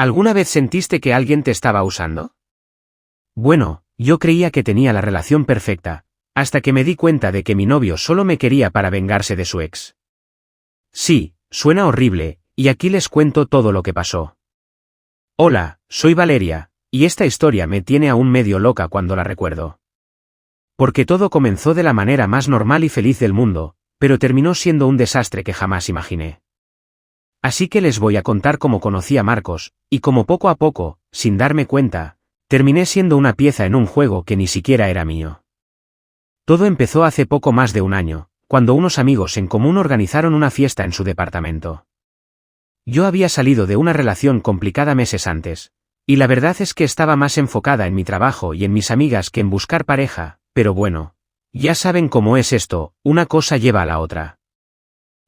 ¿Alguna vez sentiste que alguien te estaba usando? Bueno, yo creía que tenía la relación perfecta, hasta que me di cuenta de que mi novio solo me quería para vengarse de su ex. Sí, suena horrible, y aquí les cuento todo lo que pasó. Hola, soy Valeria, y esta historia me tiene aún medio loca cuando la recuerdo. Porque todo comenzó de la manera más normal y feliz del mundo, pero terminó siendo un desastre que jamás imaginé. Así que les voy a contar cómo conocí a Marcos, y cómo poco a poco, sin darme cuenta, terminé siendo una pieza en un juego que ni siquiera era mío. Todo empezó hace poco más de un año, cuando unos amigos en común organizaron una fiesta en su departamento. Yo había salido de una relación complicada meses antes, y la verdad es que estaba más enfocada en mi trabajo y en mis amigas que en buscar pareja, pero bueno, ya saben cómo es esto, una cosa lleva a la otra.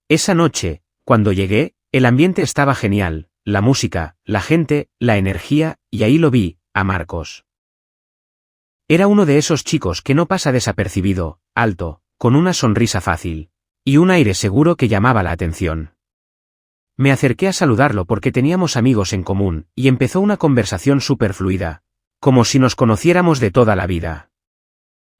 Esa noche, cuando llegué, el ambiente estaba genial, la música, la gente, la energía, y ahí lo vi, a Marcos. Era uno de esos chicos que no pasa desapercibido, alto, con una sonrisa fácil, y un aire seguro que llamaba la atención. Me acerqué a saludarlo porque teníamos amigos en común, y empezó una conversación súper fluida, como si nos conociéramos de toda la vida.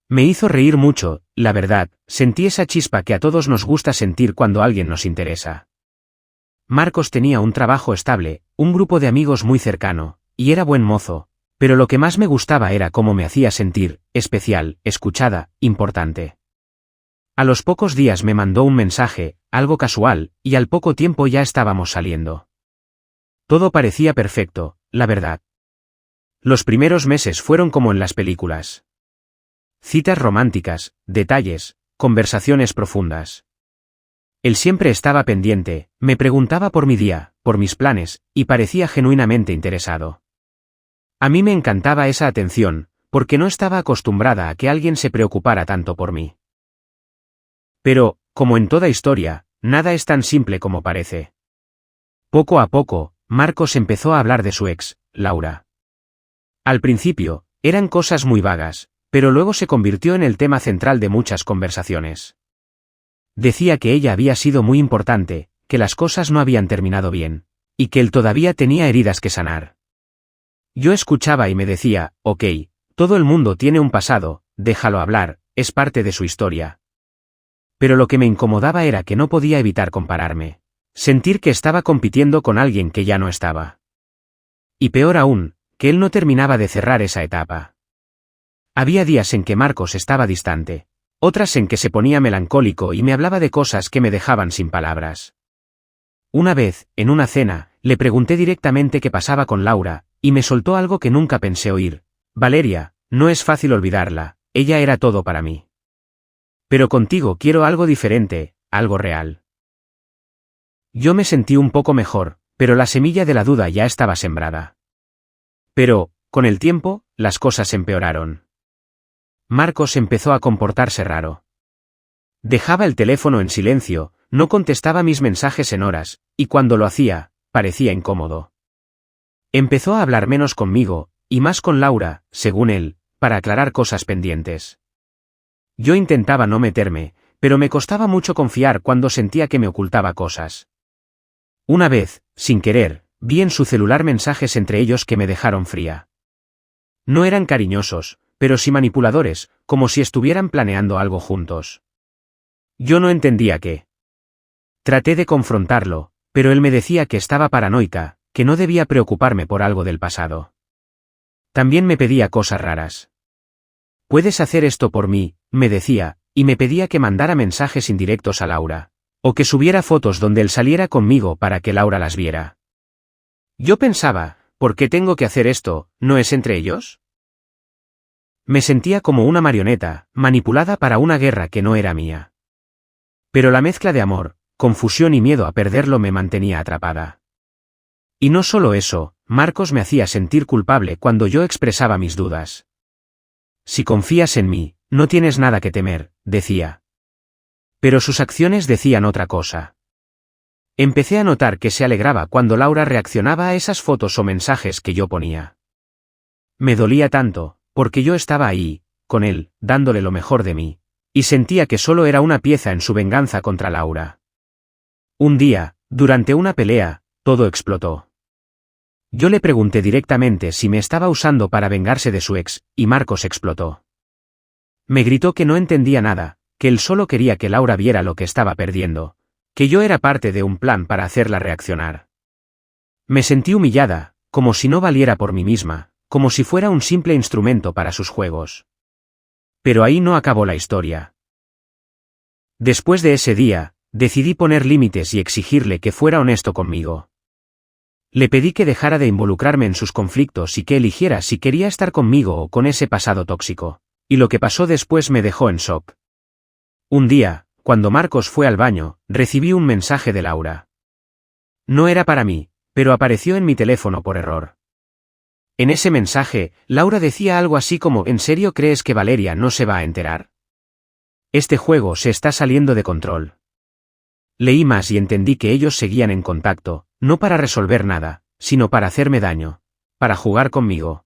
Me hizo reír mucho, la verdad, sentí esa chispa que a todos nos gusta sentir cuando alguien nos interesa. Marcos tenía un trabajo estable, un grupo de amigos muy cercano, y era buen mozo, pero lo que más me gustaba era cómo me hacía sentir, especial, escuchada, importante. A los pocos días me mandó un mensaje, algo casual, y al poco tiempo ya estábamos saliendo. Todo parecía perfecto, la verdad. Los primeros meses fueron como en las películas. Citas románticas, detalles, conversaciones profundas. Él siempre estaba pendiente, me preguntaba por mi día, por mis planes, y parecía genuinamente interesado. A mí me encantaba esa atención, porque no estaba acostumbrada a que alguien se preocupara tanto por mí. Pero, como en toda historia, nada es tan simple como parece. Poco a poco, Marcos empezó a hablar de su ex, Laura. Al principio, eran cosas muy vagas, pero luego se convirtió en el tema central de muchas conversaciones. Decía que ella había sido muy importante, que las cosas no habían terminado bien, y que él todavía tenía heridas que sanar. Yo escuchaba y me decía, ok, todo el mundo tiene un pasado, déjalo hablar, es parte de su historia. Pero lo que me incomodaba era que no podía evitar compararme. Sentir que estaba compitiendo con alguien que ya no estaba. Y peor aún, que él no terminaba de cerrar esa etapa. Había días en que Marcos estaba distante, otras en que se ponía melancólico y me hablaba de cosas que me dejaban sin palabras. Una vez, en una cena, le pregunté directamente qué pasaba con Laura, y me soltó algo que nunca pensé oír. Valeria, no es fácil olvidarla, ella era todo para mí. Pero contigo quiero algo diferente, algo real. Yo me sentí un poco mejor, pero la semilla de la duda ya estaba sembrada. Pero, con el tiempo, las cosas empeoraron. Marcos empezó a comportarse raro. Dejaba el teléfono en silencio, no contestaba mis mensajes en horas, y cuando lo hacía, parecía incómodo. Empezó a hablar menos conmigo, y más con Laura, según él, para aclarar cosas pendientes. Yo intentaba no meterme, pero me costaba mucho confiar cuando sentía que me ocultaba cosas. Una vez, sin querer, vi en su celular mensajes entre ellos que me dejaron fría. No eran cariñosos, pero sí manipuladores, como si estuvieran planeando algo juntos. Yo no entendía qué. Traté de confrontarlo, pero él me decía que estaba paranoica, que no debía preocuparme por algo del pasado. También me pedía cosas raras. «Puedes hacer esto por mí», me decía, y me pedía que mandara mensajes indirectos a Laura, o que subiera fotos donde él saliera conmigo para que Laura las viera. Yo pensaba, ¿por qué tengo que hacer esto? ¿No es entre ellos? Me sentía como una marioneta, manipulada para una guerra que no era mía. Pero la mezcla de amor, confusión y miedo a perderlo me mantenía atrapada. Y no solo eso, Marcos me hacía sentir culpable cuando yo expresaba mis dudas. Si confías en mí, no tienes nada que temer, decía. Pero sus acciones decían otra cosa. Empecé a notar que se alegraba cuando Laura reaccionaba a esas fotos o mensajes que yo ponía. Me dolía tanto, porque yo estaba ahí, con él, dándole lo mejor de mí, y sentía que solo era una pieza en su venganza contra Laura. Un día, durante una pelea, todo explotó. Yo le pregunté directamente si me estaba usando para vengarse de su ex, y Marcos explotó. Me gritó que no entendía nada, que él solo quería que Laura viera lo que estaba perdiendo, que yo era parte de un plan para hacerla reaccionar. Me sentí humillada, como si no valiera por mí misma, como si fuera un simple instrumento para sus juegos. Pero ahí no acabó la historia. Después de ese día, decidí poner límites y exigirle que fuera honesto conmigo. Le pedí que dejara de involucrarme en sus conflictos y que eligiera si quería estar conmigo o con ese pasado tóxico, y lo que pasó después me dejó en shock. Un día, cuando Marcos fue al baño, recibí un mensaje de Laura. No era para mí, pero apareció en mi teléfono por error. En ese mensaje, Laura decía algo así como: ¿en serio crees que Valeria no se va a enterar? Este juego se está saliendo de control. Leí más y entendí que ellos seguían en contacto, no para resolver nada, sino para hacerme daño, para jugar conmigo.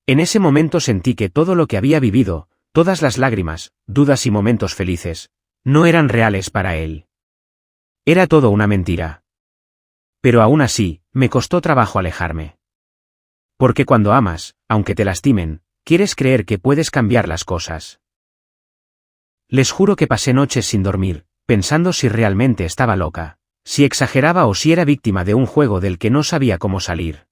En ese momento sentí que todo lo que había vivido, todas las lágrimas, dudas y momentos felices, no eran reales para él. Era todo una mentira. Pero aún así, me costó trabajo alejarme. Porque cuando amas, aunque te lastimen, quieres creer que puedes cambiar las cosas. Les juro que pasé noches sin dormir, pensando si realmente estaba loca, si exageraba o si era víctima de un juego del que no sabía cómo salir.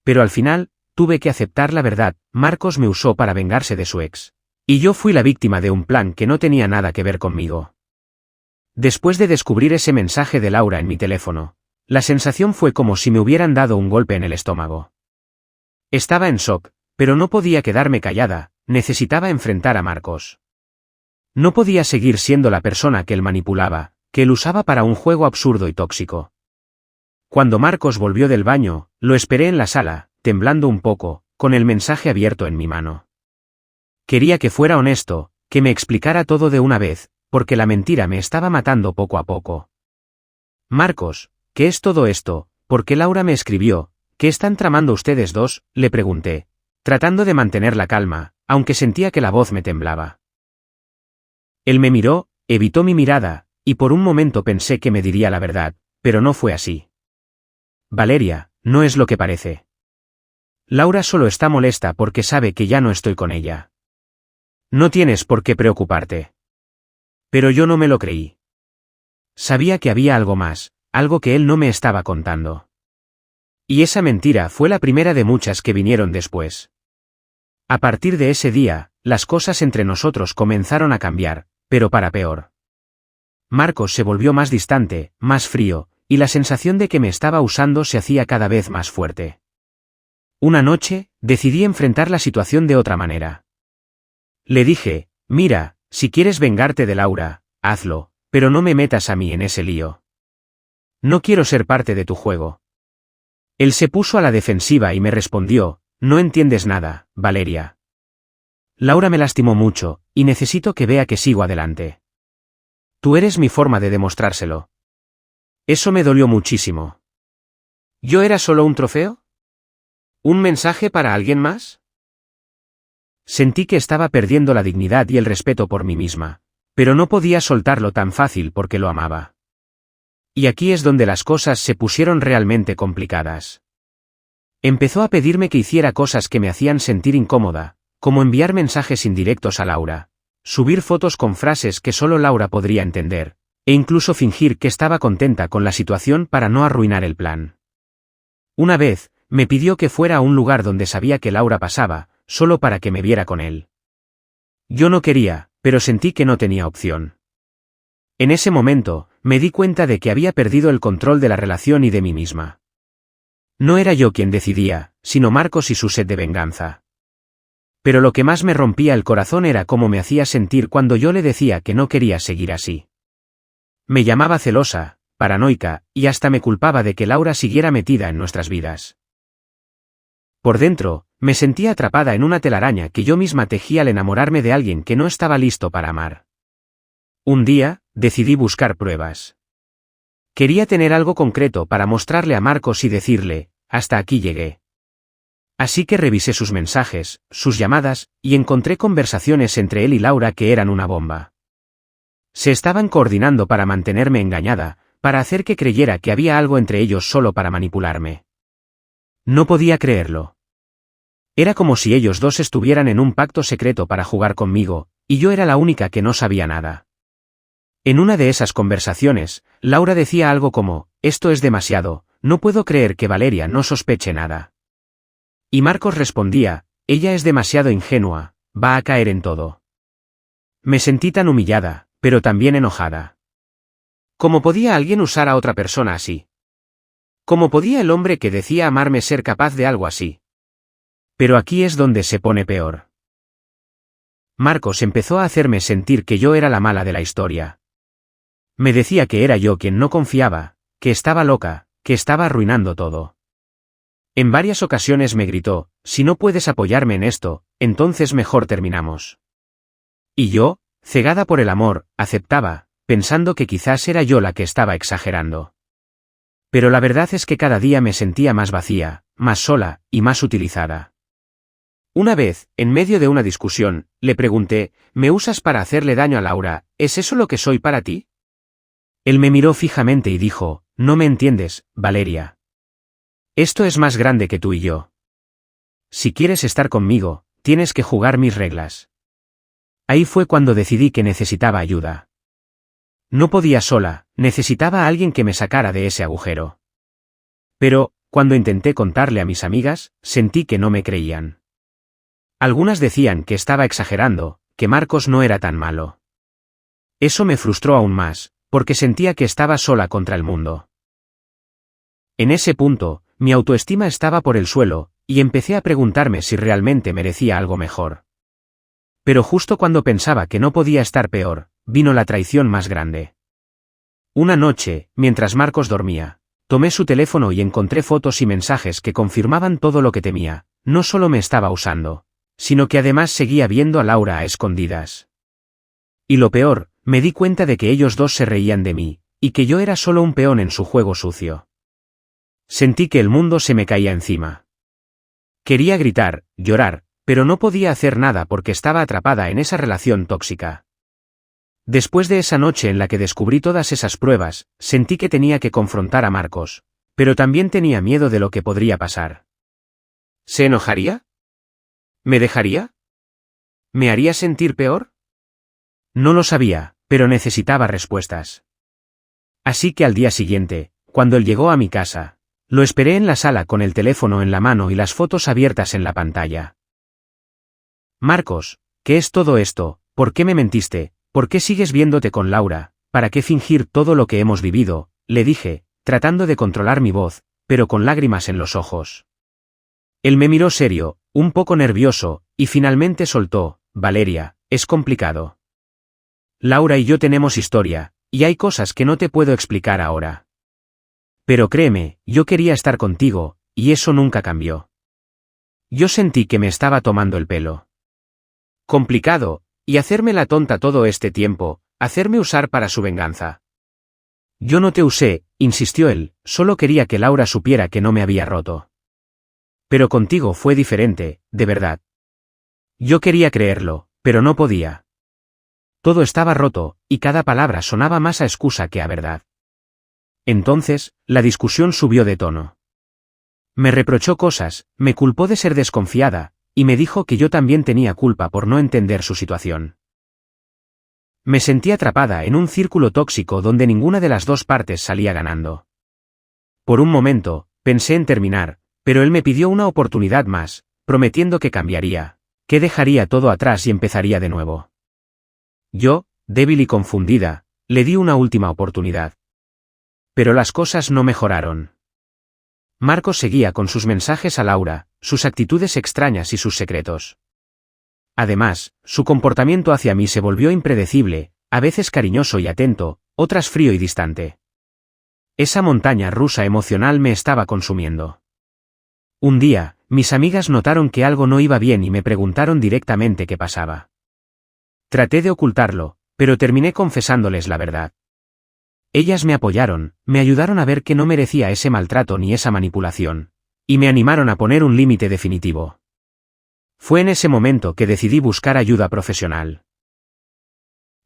Pero al final, tuve que aceptar la verdad: Marcos me usó para vengarse de su ex. Y yo fui la víctima de un plan que no tenía nada que ver conmigo. Después de descubrir ese mensaje de Laura en mi teléfono, la sensación fue como si me hubieran dado un golpe en el estómago. Estaba en shock, pero no podía quedarme callada, necesitaba enfrentar a Marcos. No podía seguir siendo la persona que él manipulaba, que él usaba para un juego absurdo y tóxico. Cuando Marcos volvió del baño, lo esperé en la sala, temblando un poco, con el mensaje abierto en mi mano. Quería que fuera honesto, que me explicara todo de una vez, porque la mentira me estaba matando poco a poco. Marcos, ¿qué es todo esto? ¿Por qué Laura me escribió? ¿Qué están tramando ustedes dos?, le pregunté, tratando de mantener la calma, aunque sentía que la voz me temblaba. Él me miró, evitó mi mirada, y por un momento pensé que me diría la verdad, pero no fue así. Valeria, no es lo que parece. Laura solo está molesta porque sabe que ya no estoy con ella. No tienes por qué preocuparte. Pero yo no me lo creí. Sabía que había algo más, algo que él no me estaba contando. Y esa mentira fue la primera de muchas que vinieron después. A partir de ese día, las cosas entre nosotros comenzaron a cambiar, pero para peor. Marcos se volvió más distante, más frío, y la sensación de que me estaba usando se hacía cada vez más fuerte. Una noche, decidí enfrentar la situación de otra manera. Le dije: mira, si quieres vengarte de Laura, hazlo, pero no me metas a mí en ese lío. No quiero ser parte de tu juego. Él se puso a la defensiva y me respondió: no entiendes nada, Valeria. Laura me lastimó mucho, y necesito que vea que sigo adelante. Tú eres mi forma de demostrárselo. Eso me dolió muchísimo. ¿Yo era solo un trofeo? ¿Un mensaje para alguien más? Sentí que estaba perdiendo la dignidad y el respeto por mí misma, pero no podía soltarlo tan fácil porque lo amaba. Y aquí es donde las cosas se pusieron realmente complicadas. Empezó a pedirme que hiciera cosas que me hacían sentir incómoda, como enviar mensajes indirectos a Laura, subir fotos con frases que solo Laura podría entender, e incluso fingir que estaba contenta con la situación para no arruinar el plan. Una vez, me pidió que fuera a un lugar donde sabía que Laura pasaba, solo para que me viera con él. Yo no quería, pero sentí que no tenía opción. En ese momento, me di cuenta de que había perdido el control de la relación y de mí misma. No era yo quien decidía, sino Marcos y su sed de venganza. Pero lo que más me rompía el corazón era cómo me hacía sentir cuando yo le decía que no quería seguir así. Me llamaba celosa, paranoica, y hasta me culpaba de que Laura siguiera metida en nuestras vidas. Por dentro, me sentía atrapada en una telaraña que yo misma tejía al enamorarme de alguien que no estaba listo para amar. Un día, decidí buscar pruebas. Quería tener algo concreto para mostrarle a Marcos y decirle: hasta aquí llegué. Así que revisé sus mensajes, sus llamadas, y encontré conversaciones entre él y Laura que eran una bomba. Se estaban coordinando para mantenerme engañada, para hacer que creyera que había algo entre ellos solo para manipularme. No podía creerlo. Era como si ellos dos estuvieran en un pacto secreto para jugar conmigo, y yo era la única que no sabía nada. En una de esas conversaciones, Laura decía algo como, esto es demasiado, no puedo creer que Valeria no sospeche nada. Y Marcos respondía, ella es demasiado ingenua, va a caer en todo. Me sentí tan humillada, pero también enojada. ¿Cómo podía alguien usar a otra persona así? ¿Cómo podía el hombre que decía amarme ser capaz de algo así? Pero aquí es donde se pone peor. Marcos empezó a hacerme sentir que yo era la mala de la historia. Me decía que era yo quien no confiaba, que estaba loca, que estaba arruinando todo. En varias ocasiones me gritó, si no puedes apoyarme en esto, entonces mejor terminamos. Y yo, cegada por el amor, aceptaba, pensando que quizás era yo la que estaba exagerando. Pero la verdad es que cada día me sentía más vacía, más sola, y más utilizada. Una vez, en medio de una discusión, le pregunté, ¿me usas para hacerle daño a Laura? ¿Es eso lo que soy para ti? Él me miró fijamente y dijo, no me entiendes, Valeria. Esto es más grande que tú y yo. Si quieres estar conmigo, tienes que jugar mis reglas. Ahí fue cuando decidí que necesitaba ayuda. No podía sola, necesitaba a alguien que me sacara de ese agujero. Pero, cuando intenté contarle a mis amigas, sentí que no me creían. Algunas decían que estaba exagerando, que Marcos no era tan malo. Eso me frustró aún más, porque sentía que estaba sola contra el mundo. En ese punto, mi autoestima estaba por el suelo, y empecé a preguntarme si realmente merecía algo mejor. Pero justo cuando pensaba que no podía estar peor, vino la traición más grande. Una noche, mientras Marcos dormía, tomé su teléfono y encontré fotos y mensajes que confirmaban todo lo que temía, no solo me estaba usando, sino que además seguía viendo a Laura a escondidas. Y lo peor, me di cuenta de que ellos dos se reían de mí, y que yo era solo un peón en su juego sucio. Sentí que el mundo se me caía encima. Quería gritar, llorar, pero no podía hacer nada porque estaba atrapada en esa relación tóxica. Después de esa noche en la que descubrí todas esas pruebas, sentí que tenía que confrontar a Marcos, pero también tenía miedo de lo que podría pasar. ¿Se enojaría? ¿Me dejaría? ¿Me haría sentir peor? No lo sabía, pero necesitaba respuestas. Así que al día siguiente, cuando él llegó a mi casa, lo esperé en la sala con el teléfono en la mano y las fotos abiertas en la pantalla. Marcos, ¿qué es todo esto? ¿Por qué me mentiste? ¿Por qué sigues viéndote con Laura? ¿Para qué fingir todo lo que hemos vivido? Le dije, tratando de controlar mi voz, pero con lágrimas en los ojos. Él me miró serio, un poco nervioso, y finalmente soltó, Valeria, es complicado. Laura y yo tenemos historia, y hay cosas que no te puedo explicar ahora. Pero créeme, yo quería estar contigo, y eso nunca cambió. Yo sentí que me estaba tomando el pelo. Complicado, y hacerme la tonta todo este tiempo, hacerme usar para su venganza. Yo no te usé, insistió él, solo quería que Laura supiera que no me había roto. Pero contigo fue diferente, de verdad. Yo quería creerlo, pero no podía. Todo estaba roto, y cada palabra sonaba más a excusa que a verdad. Entonces, la discusión subió de tono. Me reprochó cosas, me culpó de ser desconfiada, y me dijo que yo también tenía culpa por no entender su situación. Me sentí atrapada en un círculo tóxico donde ninguna de las dos partes salía ganando. Por un momento, pensé en terminar, pero él me pidió una oportunidad más, prometiendo que cambiaría, que dejaría todo atrás y empezaría de nuevo. Yo, débil y confundida, le di una última oportunidad. Pero las cosas no mejoraron. Marcos seguía con sus mensajes a Laura, sus actitudes extrañas y sus secretos. Además, su comportamiento hacia mí se volvió impredecible, a veces cariñoso y atento, otras frío y distante. Esa montaña rusa emocional me estaba consumiendo. Un día, mis amigas notaron que algo no iba bien y me preguntaron directamente qué pasaba. Traté de ocultarlo, pero terminé confesándoles la verdad. Ellas me apoyaron, me ayudaron a ver que no merecía ese maltrato ni esa manipulación, y me animaron a poner un límite definitivo. Fue en ese momento que decidí buscar ayuda profesional.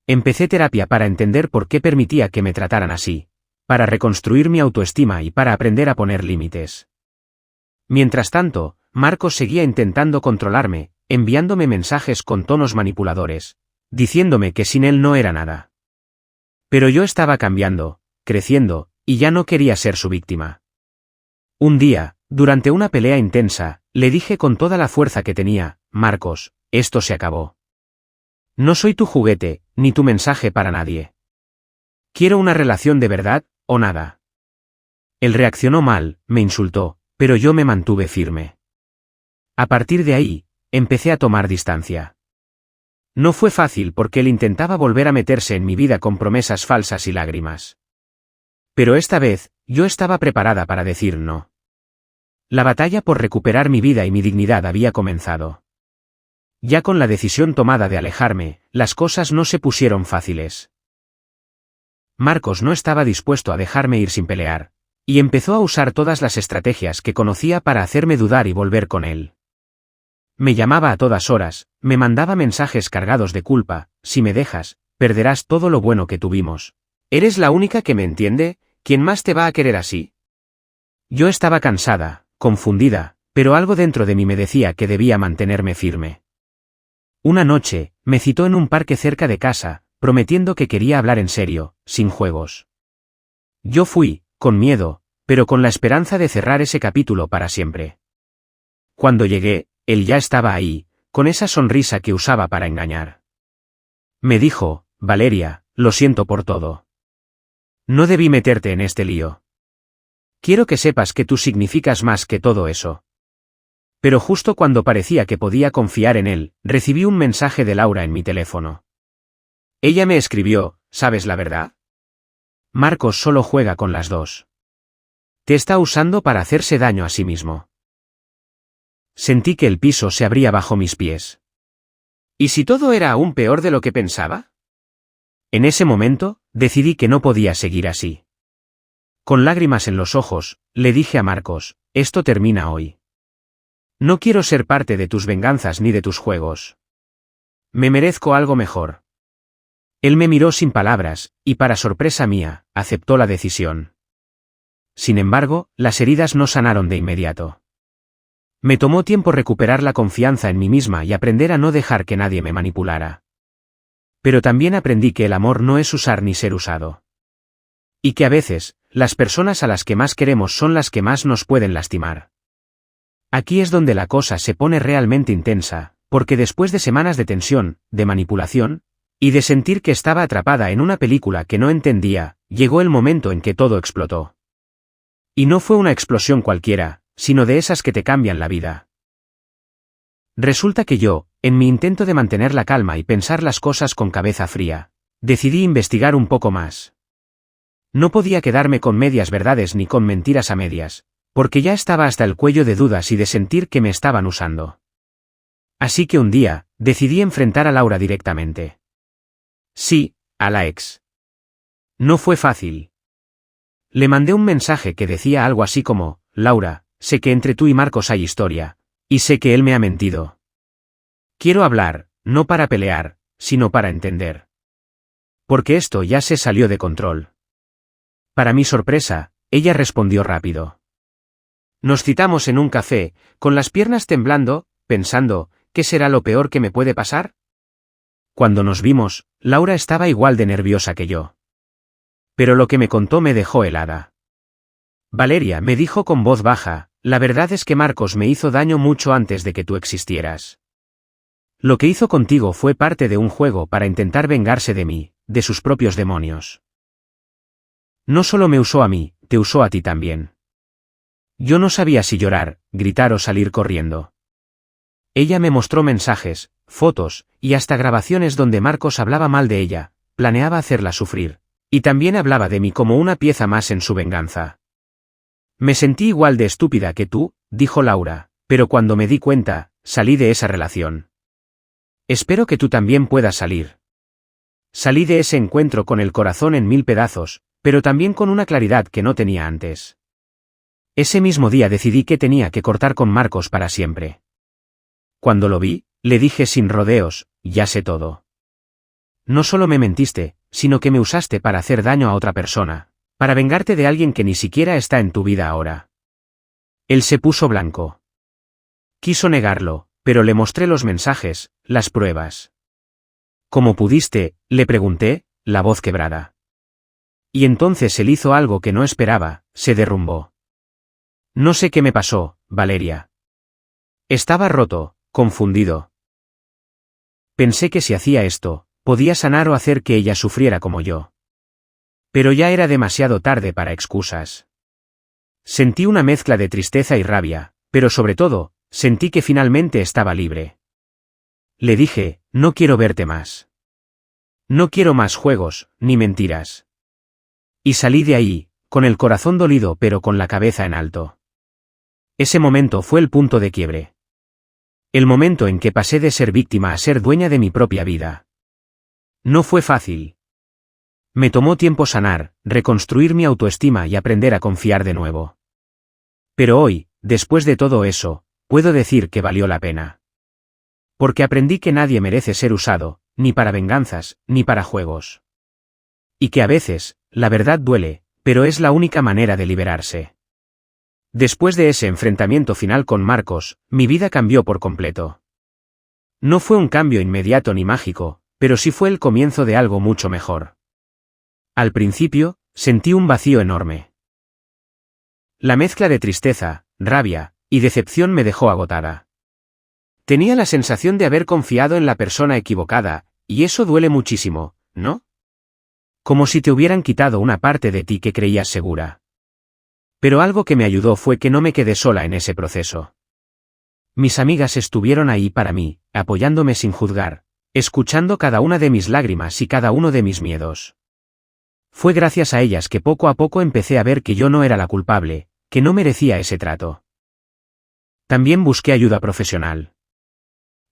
Empecé terapia para entender por qué permitía que me trataran así, para reconstruir mi autoestima y para aprender a poner límites. Mientras tanto, Marcos seguía intentando controlarme, enviándome mensajes con tonos manipuladores, diciéndome que sin él no era nada. Pero yo estaba cambiando, creciendo, y ya no quería ser su víctima. Un día, durante una pelea intensa, le dije con toda la fuerza que tenía: Marcos, esto se acabó. No soy tu juguete, ni tu mensaje para nadie. Quiero una relación de verdad, o nada. Él reaccionó mal, me insultó, pero yo me mantuve firme. A partir de ahí, empecé a tomar distancia. No fue fácil porque él intentaba volver a meterse en mi vida con promesas falsas y lágrimas. Pero esta vez, yo estaba preparada para decir no. La batalla por recuperar mi vida y mi dignidad había comenzado. Ya con la decisión tomada de alejarme, las cosas no se pusieron fáciles. Marcos no estaba dispuesto a dejarme ir sin pelear, y empezó a usar todas las estrategias que conocía para hacerme dudar y volver con él. Me llamaba a todas horas, me mandaba mensajes cargados de culpa: si me dejas, perderás todo lo bueno que tuvimos. ¿Eres la única que me entiende? ¿Quién más te va a querer así? Yo estaba cansada, confundida, pero algo dentro de mí me decía que debía mantenerme firme. Una noche, me citó en un parque cerca de casa, prometiendo que quería hablar en serio, sin juegos. Yo fui, con miedo, pero con la esperanza de cerrar ese capítulo para siempre. Cuando llegué, él ya estaba ahí, con esa sonrisa que usaba para engañar. Me dijo: Valeria, lo siento por todo. No debí meterte en este lío. Quiero que sepas que tú significas más que todo eso. Pero justo cuando parecía que podía confiar en él, recibí un mensaje de Laura en mi teléfono. Ella me escribió: ¿sabes la verdad? Marcos solo juega con las dos. Te está usando para hacerse daño a sí mismo. Sentí que el piso se abría bajo mis pies. ¿Y si todo era aún peor de lo que pensaba? En ese momento, decidí que no podía seguir así. Con lágrimas en los ojos, le dije a Marcos: esto termina hoy. No quiero ser parte de tus venganzas ni de tus juegos. Me merezco algo mejor. Él me miró sin palabras, y para sorpresa mía, aceptó la decisión. Sin embargo, las heridas no sanaron de inmediato. Me tomó tiempo recuperar la confianza en mí misma y aprender a no dejar que nadie me manipulara. Pero también aprendí que el amor no es usar ni ser usado. Y que a veces, las personas a las que más queremos son las que más nos pueden lastimar. Aquí es donde la cosa se pone realmente intensa, porque después de semanas de tensión, de manipulación, y de sentir que estaba atrapada en una película que no entendía, llegó el momento en que todo explotó. Y no fue una explosión cualquiera, sino de esas que te cambian la vida. Resulta que yo, en mi intento de mantener la calma y pensar las cosas con cabeza fría, decidí investigar un poco más. No podía quedarme con medias verdades ni con mentiras a medias, porque ya estaba hasta el cuello de dudas y de sentir que me estaban usando. Así que un día, decidí enfrentar a Laura directamente. Sí, a la ex. No fue fácil. Le mandé un mensaje que decía algo así como: Laura, sé que entre tú y Marcos hay historia, y sé que él me ha mentido. Quiero hablar, no para pelear, sino para entender. Porque esto ya se salió de control. Para mi sorpresa, ella respondió rápido. Nos citamos en un café, con las piernas temblando, pensando: ¿qué será lo peor que me puede pasar? Cuando nos vimos, Laura estaba igual de nerviosa que yo. Pero lo que me contó me dejó helada. Valeria, me dijo con voz baja, la verdad es que Marcos me hizo daño mucho antes de que tú existieras. Lo que hizo contigo fue parte de un juego para intentar vengarse de mí, de sus propios demonios. No solo me usó a mí, te usó a ti también. Yo no sabía si llorar, gritar o salir corriendo. Ella me mostró mensajes, fotos, y hasta grabaciones donde Marcos hablaba mal de ella, planeaba hacerla sufrir, y también hablaba de mí como una pieza más en su venganza. Me sentí igual de estúpida que tú, dijo Laura, pero cuando me di cuenta, salí de esa relación. Espero que tú también puedas salir. Salí de ese encuentro con el corazón en 1000 pedazos, pero también con una claridad que no tenía antes. Ese mismo día decidí que tenía que cortar con Marcos para siempre. Cuando lo vi, le dije sin rodeos: ya sé todo. No solo me mentiste, sino que me usaste para hacer daño a otra persona, para vengarte de alguien que ni siquiera está en tu vida ahora. Él se puso blanco. Quiso negarlo, pero le mostré los mensajes, las pruebas. ¿Cómo pudiste?, le pregunté, la voz quebrada. Y entonces él hizo algo que no esperaba, se derrumbó. No sé qué me pasó, Valeria. Estaba roto, confundido. Pensé que si hacía esto, podía sanar o hacer que ella sufriera como yo. Pero ya era demasiado tarde para excusas. Sentí una mezcla de tristeza y rabia, pero sobre todo, sentí que finalmente estaba libre. Le dije, no quiero verte más. No quiero más juegos, ni mentiras. Y salí de ahí, con el corazón dolido pero con la cabeza en alto. Ese momento fue el punto de quiebre. El momento en que pasé de ser víctima a ser dueña de mi propia vida. No fue fácil. Me tomó tiempo sanar, reconstruir mi autoestima y aprender a confiar de nuevo. Pero hoy, después de todo eso, puedo decir que valió la pena. Porque aprendí que nadie merece ser usado, ni para venganzas, ni para juegos. Y que a veces, la verdad duele, pero es la única manera de liberarse. Después de ese enfrentamiento final con Marcos, mi vida cambió por completo. No fue un cambio inmediato ni mágico, pero sí fue el comienzo de algo mucho mejor. Al principio, sentí un vacío enorme. La mezcla de tristeza, rabia y decepción me dejó agotada. Tenía la sensación de haber confiado en la persona equivocada, y eso duele muchísimo, ¿no? Como si te hubieran quitado una parte de ti que creías segura. Pero algo que me ayudó fue que no me quedé sola en ese proceso. Mis amigas estuvieron ahí para mí, apoyándome sin juzgar, escuchando cada una de mis lágrimas y cada uno de mis miedos. Fue gracias a ellas que poco a poco empecé a ver que yo no era la culpable, que no merecía ese trato. También busqué ayuda profesional.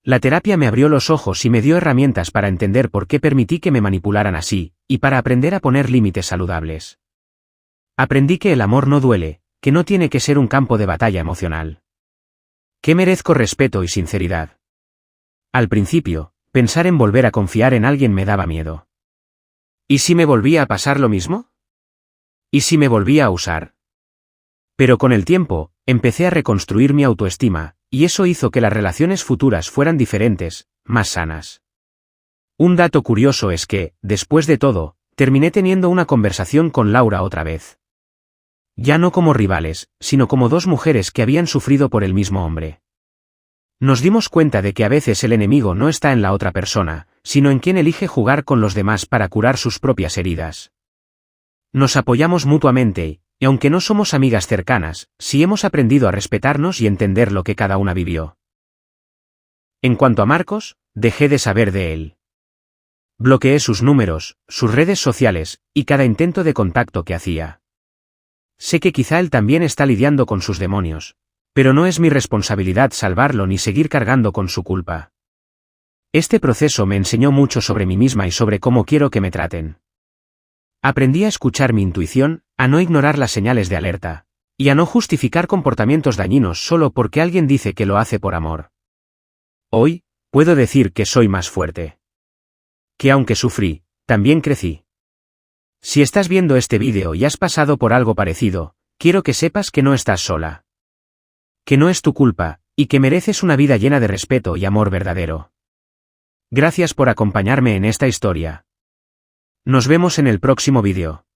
La terapia me abrió los ojos y me dio herramientas para entender por qué permití que me manipularan así, y para aprender a poner límites saludables. Aprendí que el amor no duele, que no tiene que ser un campo de batalla emocional. Que merezco respeto y sinceridad. Al principio, pensar en volver a confiar en alguien me daba miedo. ¿Y si me volvía a pasar lo mismo? ¿Y si me volvía a usar? Pero con el tiempo, empecé a reconstruir mi autoestima, y eso hizo que las relaciones futuras fueran diferentes, más sanas. Un dato curioso es que, después de todo, terminé teniendo una conversación con Laura otra vez. Ya no como rivales, sino como dos mujeres que habían sufrido por el mismo hombre. Nos dimos cuenta de que a veces el enemigo no está en la otra persona, sino en quien elige jugar con los demás para curar sus propias heridas. Nos apoyamos mutuamente, y aunque no somos amigas cercanas, sí hemos aprendido a respetarnos y entender lo que cada una vivió. En cuanto a Marcos, dejé de saber de él. Bloqueé sus números, sus redes sociales, y cada intento de contacto que hacía. Sé que quizá él también está lidiando con sus demonios, pero no es mi responsabilidad salvarlo ni seguir cargando con su culpa. Este proceso me enseñó mucho sobre mí misma y sobre cómo quiero que me traten. Aprendí a escuchar mi intuición, a no ignorar las señales de alerta, y a no justificar comportamientos dañinos solo porque alguien dice que lo hace por amor. Hoy, puedo decir que soy más fuerte. Que aunque sufrí, también crecí. Si estás viendo este vídeo y has pasado por algo parecido, quiero que sepas que no estás sola. Que no es tu culpa, y que mereces una vida llena de respeto y amor verdadero. Gracias por acompañarme en esta historia. Nos vemos en el próximo vídeo.